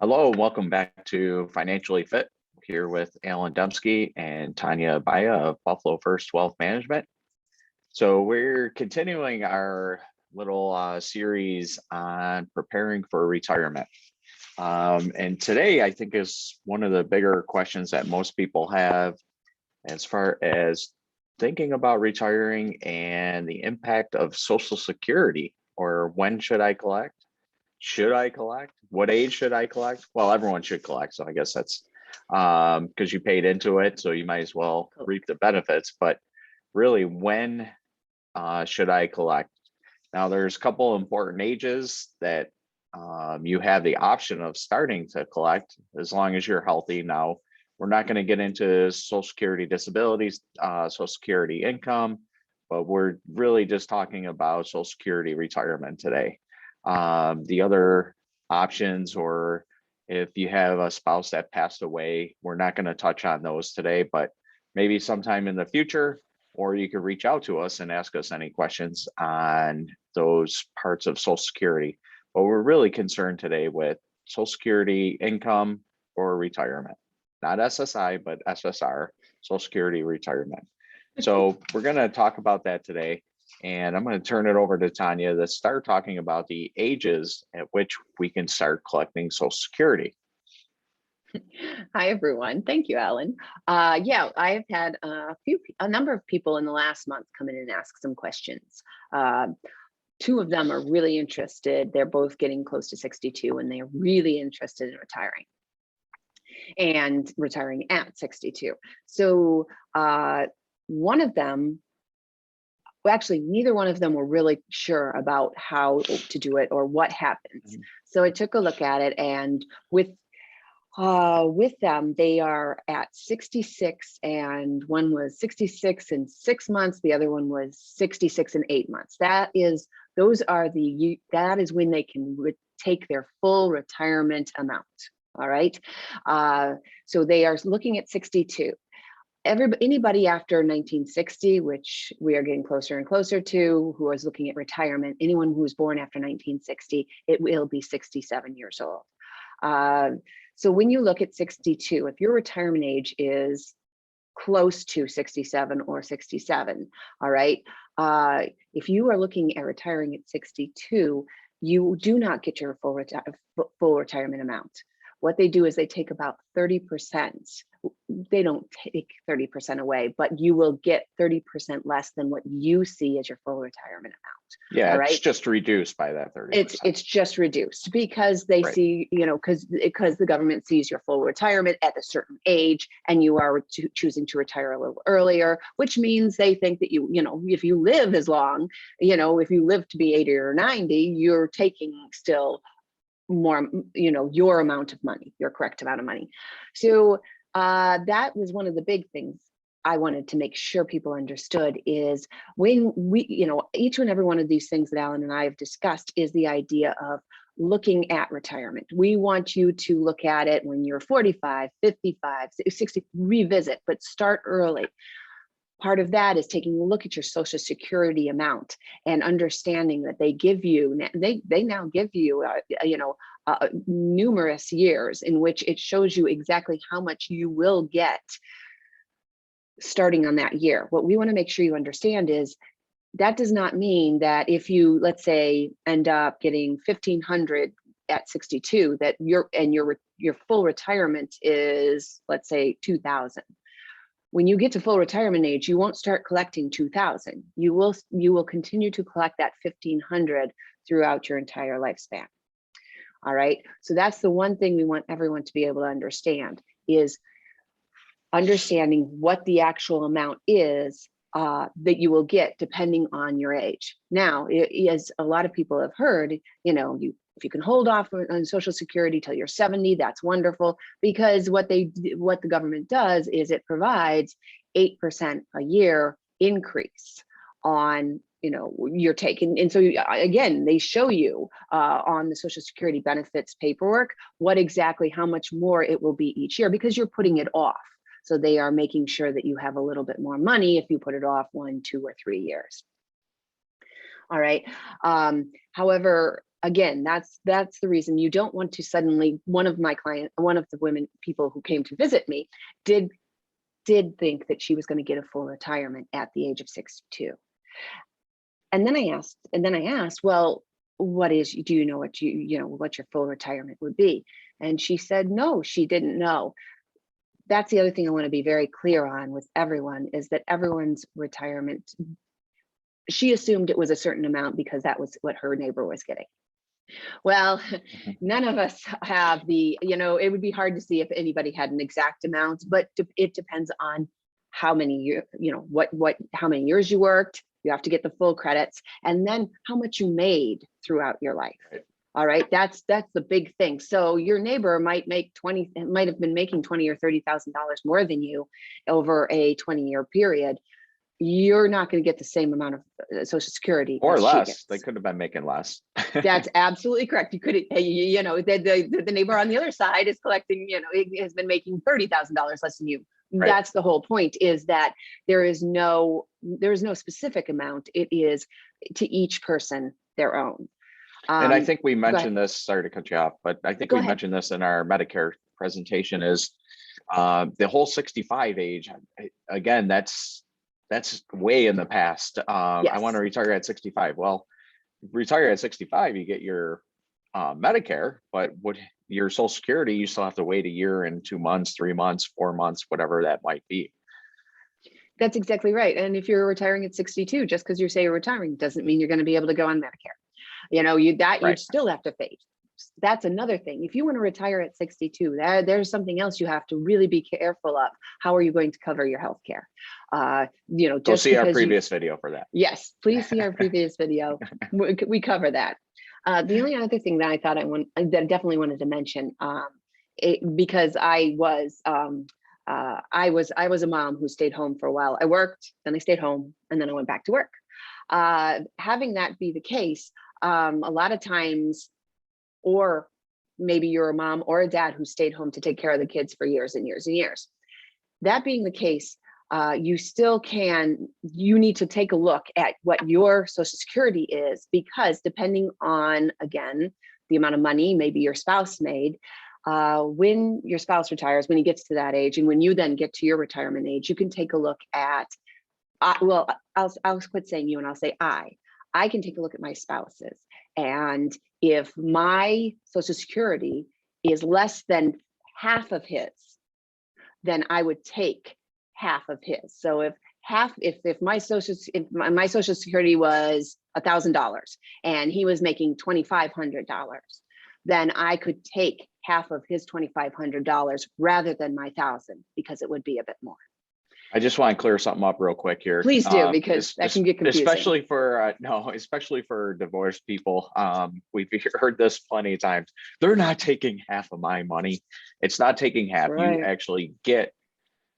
Hello, and welcome back to Financially Fit here with Alan Dembski and Taunya Abaya of Buffalo First Wealth Management. So we're continuing our little series on preparing for retirement. And today I think is one of the bigger questions that most people have as far as thinking about retiring and the impact of Social Security, or when should I collect? Should I collect? What age should I collect? Well, everyone should collect. So I guess that's because you paid into it. So you might as well reap the benefits. But really, when should I collect? Now, there's a couple important ages that you have the option of starting to collect as long as you're healthy. Now, we're not going to get into Social Security disabilities, Social Security income, but we're really just talking about Social Security retirement today. The other options, or if you have a spouse that passed away, we're not going to touch on those today, but maybe sometime in the future, or you could reach out to us and ask us any questions on those parts of Social Security. But we're really concerned today with Social Security income or retirement, not SSI, but SSR, Social Security retirement. So we're going to talk about that today. And I'm going to turn it over to Taunya to start talking about the ages at which we can start collecting Social Security. Hi, everyone. Thank you, Alan. Yeah, I have had a number of people in the last month come in and ask some questions. Two of them are really interested. They're both getting close to 62, and they're really interested in retiring and retiring at 62. So one of them, well, actually, neither one of them were really sure about how to do it or what happens. So I took a look at it, and with them, they are at 66, and one was 66 and 6 months. The other one was 66 and 8 months. That is when they can take their full retirement amount. All right. So they are looking at 62. Anybody after 1960, which we are getting closer and closer to, who is looking at retirement, anyone who was born after 1960, it will be 67 years old. So when you look at 62, if your retirement age is close to 67 or 67, all right, if you are looking at retiring at 62, you do not get your full retirement amount. What they do is they take about 30%. They don't take 30% away, but you will get 30% less than what you see as your full retirement amount. Yeah, it's just reduced by that 30%. It's just reduced because they see, because the government sees your full retirement at a certain age, and you are choosing to retire a little earlier, which means they think that if you live as long, if you live to be 80 or 90, you're taking still more, your amount of money, your correct amount of money. So that was one of the big things I wanted to make sure people understood is when we, each and every one of these things that Alan and I have discussed is the idea of looking at retirement. We want you to look at it when you're 45, 55, 60, revisit, but start early. Part of that is taking a look at your Social Security amount and understanding that they give you, they now give you, numerous years in which it shows you exactly how much you will get starting on that year. What we want to make sure you understand is that does not mean that if you, let's say, end up getting $1,500 at 62, that your full retirement is, let's say, $2,000. When you get to full retirement age, you won't start collecting $2,000. You will continue to collect that $1,500 throughout your entire lifespan. All right. So that's the one thing we want everyone to be able to understand is understanding what the actual amount is that you will get depending on your age. Now, as a lot of people have heard, if you can hold off on Social Security till you're 70, that's wonderful, because what the government does is it provides 8% a year increase on you're taking. And so again, they show you on the Social Security benefits paperwork how much more it will be each year, because you're putting it off. So they are making sure that you have a little bit more money if you put it off 1, 2, or 3 years. All right. However, again, that's the reason you don't want to suddenly, one of the people who came to visit me did think that she was going to get a full retirement at the age of 62. And then I asked, well, do you know what what your full retirement would be? And she said, no, she didn't know. That's the other thing I want to be very clear on with everyone, is that everyone's retirement, she assumed it was a certain amount because that was what her neighbor was getting. Well, none of us have it would be hard to see if anybody had an exact amount, but it depends on how many years, how many years you worked. You have to get the full credits, and then how much you made throughout your life. Right. All right, that's the big thing. So your neighbor might have been making $20,000 or $30,000 more than you over a 20-year period. You're not going to get the same amount of Social Security Or as less. she gets. They could have been making less. That's absolutely correct. You could, the neighbor on the other side is collecting, has been making $30,000 less than you. Right. That's the whole point, is that there is no specific amount. It is to each person their own. And I think we mentioned this, sorry to cut you off, but I think we mentioned this in our Medicare presentation, is the whole 65 age. Again, that's way in the past. Yes. I want to retire at 65. Well, retire at 65, you get your Medicare, but your Social Security, you still have to wait a year and 2 months, 3 months, 4 months, whatever that might be. That's exactly right. And if you're retiring at 62, just because you say you're retiring doesn't mean you're going to be able to go on Medicare. You still have to face. That's another thing. If you want to retire at 62, there's something else you have to really be careful of. How are you going to cover your health care? Go see our previous video for that. Yes, please see our previous video. We cover that. The only other thing that I definitely wanted to mention, because I was a mom who stayed home for a while. I worked, then I stayed home, and then I went back to work. Having that be the case, a lot of times, or maybe you're a mom or a dad who stayed home to take care of the kids for years and years and years. That being the case, you need to take a look at what your Social Security is, because depending on, again, the amount of money maybe your spouse made, when your spouse retires, when he gets to that age, and when you then get to your retirement age, you can take a look at, I'll quit saying you and I'll say I can take a look at my spouse's. And if my Social Security is less than half of his, then I would take half of his. So if my Social Security was $1,000 and he was making $2,500, then I could take half of his $2,500 rather than my $1,000, because it would be a bit more. I just want to clear something up real quick here. Please do, because that can get confusing. Especially for divorced people. We've heard this plenty of times. They're not taking half of my money. It's not taking half. Right. You actually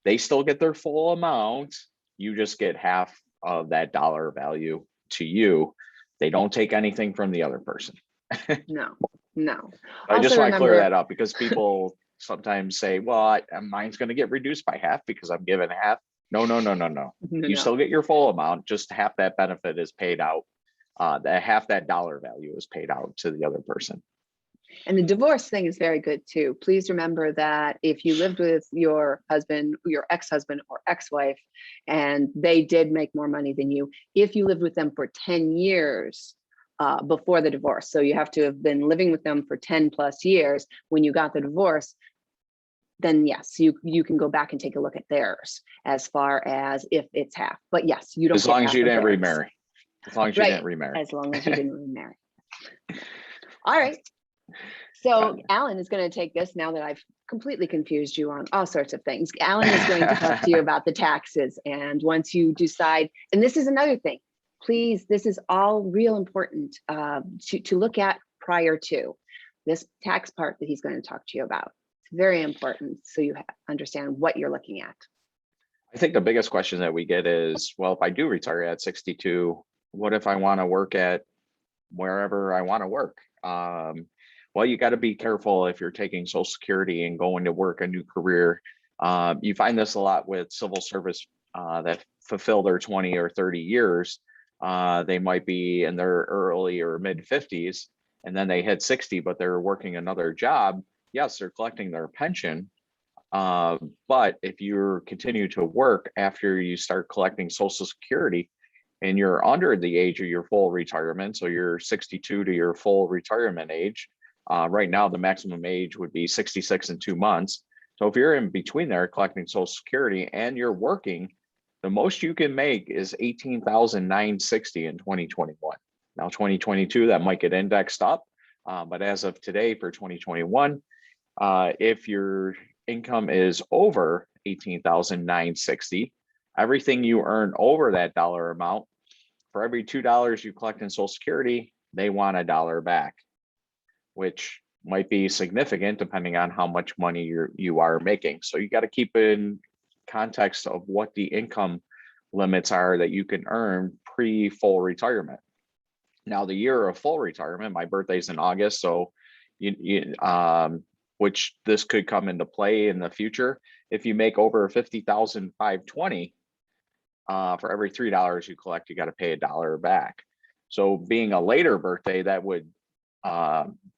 they still get their full amount. You just get half of that dollar value to you. They don't take anything from the other person. No. I just want to clear that up, because people sometimes say, well, mine's going to get reduced by half because I'm given half. No. You still get your full amount, just half that benefit is paid out. Half that dollar value is paid out to the other person. And the divorce thing is very good too. Please remember that if you lived with your husband, your ex-husband or ex-wife, and they did make more money than you, if you lived with them for 10 years, before the divorce. So you have to have been living with them for 10 plus years when you got the divorce, then yes, you can go back and take a look at theirs as far as if it's half. But yes, you don't. As long as you didn't remarry. As long as you didn't remarry. As long as you didn't remarry. All right. So Alan is going to take this, now that I've completely confused you on all sorts of things. Alan is going to talk to you about the taxes. And once you decide, and this is another thing, please, this is all real important to look at prior to this tax part that he's going to talk to you about. It's very important, so you understand what you're looking at. I think the biggest question that we get is, well, if I do retire at 62, what if I want to work at wherever I want to work? Well, you got to be careful if you're taking Social Security and going to work a new career. You find this a lot with civil service that fulfill their 20 or 30 years. They might be in their early or mid 50s, and then they hit 60, but they're working another job, yes, they're collecting their pension. But if you continue to work after you start collecting Social Security and you're under the age of your full retirement, so you're 62 to your full retirement age, right now the maximum age would be 66 and 2 months. So if you're in between there collecting Social Security and you're working, the most you can make is 18,960 in 2021. Now 2022, that might get indexed up, but as of today for 2021, if your income is over 18,960, everything you earn over that dollar amount, for every $2 you collect in Social Security, they want $1 back, which might be significant depending on how much money you are making. So you got to keep in context of what the income limits are that you can earn pre-full retirement. Now, the year of full retirement, my birthday's in August, so which this could come into play in the future. If you make over 50,520, for every $3 you collect, you got to pay $1 back. So being a later birthday, that would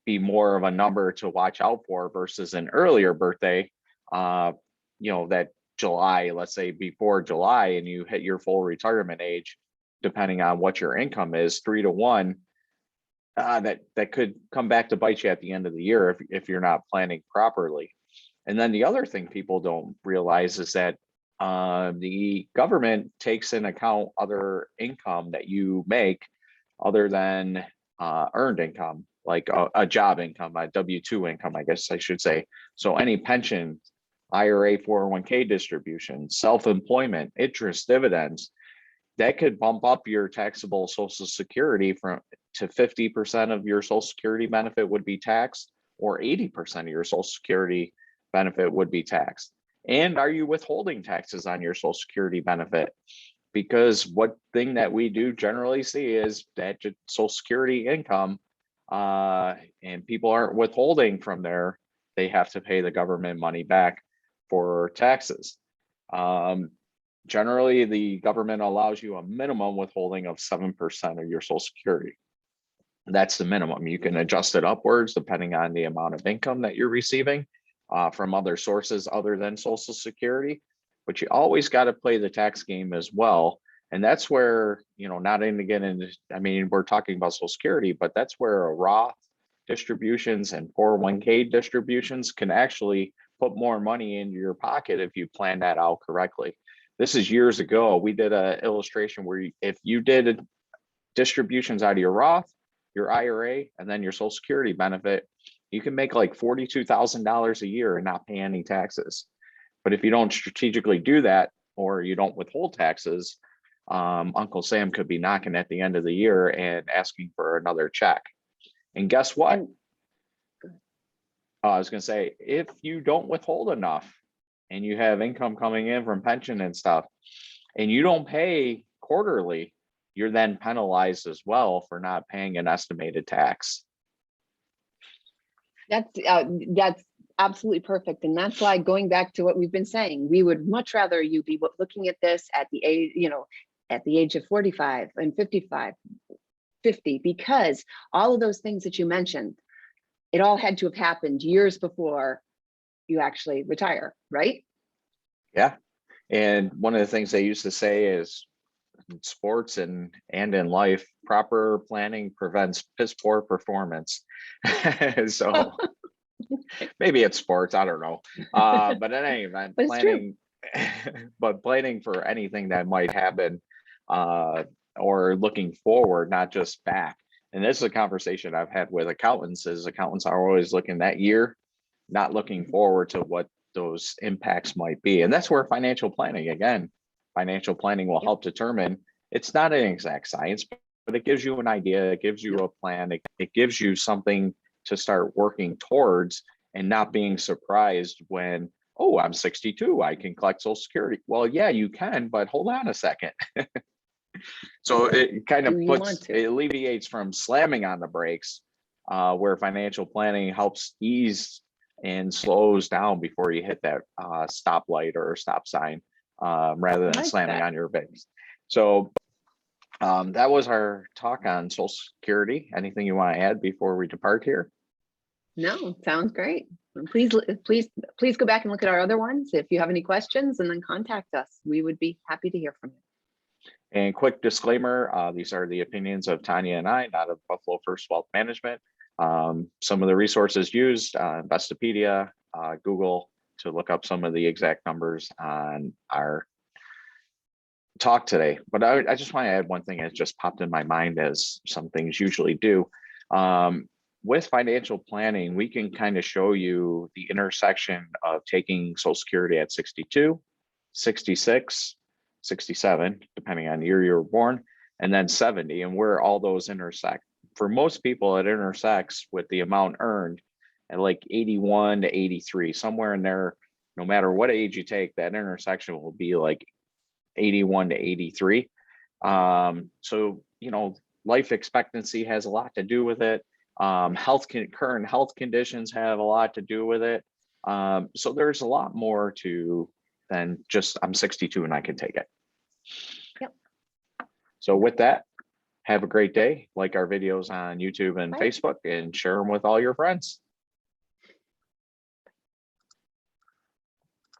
be more of a number to watch out for versus an earlier birthday, that July, let's say before July, and you hit your full retirement age, depending on what your income is, 3 to 1, that could come back to bite you at the end of the year if you're not planning properly. And then the other thing people don't realize is that the government takes in account other income that you make other than earned income, like a job income, a W-2 income, I guess I should say. So any pension, IRA, 401k distribution, self-employment, interest, dividends, that could bump up your taxable Social Security to 50% of your Social Security benefit would be taxed, or 80% of your Social Security benefit would be taxed. And are you withholding taxes on your Social Security benefit? Because what thing that we do generally see is that Social Security income, and people aren't withholding from there, they have to pay the government money back for taxes. Generally, the government allows you a minimum withholding of 7% of your Social Security. That's the minimum. You can adjust it upwards depending on the amount of income that you're receiving from other sources other than Social Security. But you always got to play the tax game as well. And that's where, not in again, we're talking about Social Security, but that's where a Roth distributions and 401k distributions can actually put more money into your pocket if you plan that out correctly. This is years ago. We did an illustration where if you did distributions out of your Roth, your IRA, and then your Social Security benefit, you can make like $42,000 a year and not pay any taxes. But if you don't strategically do that, or you don't withhold taxes, Uncle Sam could be knocking at the end of the year and asking for another check. And guess what? I was going to say, if you don't withhold enough and you have income coming in from pension and stuff, and you don't pay quarterly, you're then penalized as well for not paying an estimated tax. That's absolutely perfect. And that's why, going back to what we've been saying, we would much rather you be looking at this at the age, at the age of 45 and 55, 50, because all of those things that you mentioned, it all had to have happened years before you actually retire, right? Yeah. And one of the things they used to say is in sports and in life, proper planning prevents piss poor performance. So maybe it's sports, I don't know. But in any event, planning for anything that might happen, or looking forward, not just back. And this is a conversation I've had with accountants, is accountants are always looking that year, not looking forward to what those impacts might be. And that's where financial planning will help determine. It's not an exact science, but it gives you an idea, it gives you a plan, it gives you something to start working towards, and not being surprised when, oh, I'm 62, I can collect Social Security. Well, yeah, you can, but hold on a second. So it kind of it alleviates from slamming on the brakes, where financial planning helps ease and slows down before you hit that stoplight or stop sign, rather than slamming on your brakes. So That was our talk on Social Security. Anything you want to add before we depart here? No, sounds great. And please go back and look at our other ones if you have any questions, and then contact us. We would be happy to hear from you. And quick disclaimer, these are the opinions of Tanya and I, not of Buffalo First Wealth Management. Some of the resources used, Investopedia, Google, to look up some of the exact numbers on our talk today. But I just want to add one thing that just popped in my mind, as some things usually do. With financial planning, we can kind of show you the intersection of taking Social Security at 62, 66, 67, depending on the year you were born, and then 70, and where all those intersect. For most people, it intersects with the amount earned at like 81 to 83, somewhere in there. No matter what age you take, that intersection will be like 81 to 83. So, life expectancy has a lot to do with it. Current health conditions have a lot to do with it. So there's a lot more to than just I'm 62 and I can take it. Yep. So with that, have a great day. Like our videos on YouTube and Bye. Facebook, and share them with all your friends.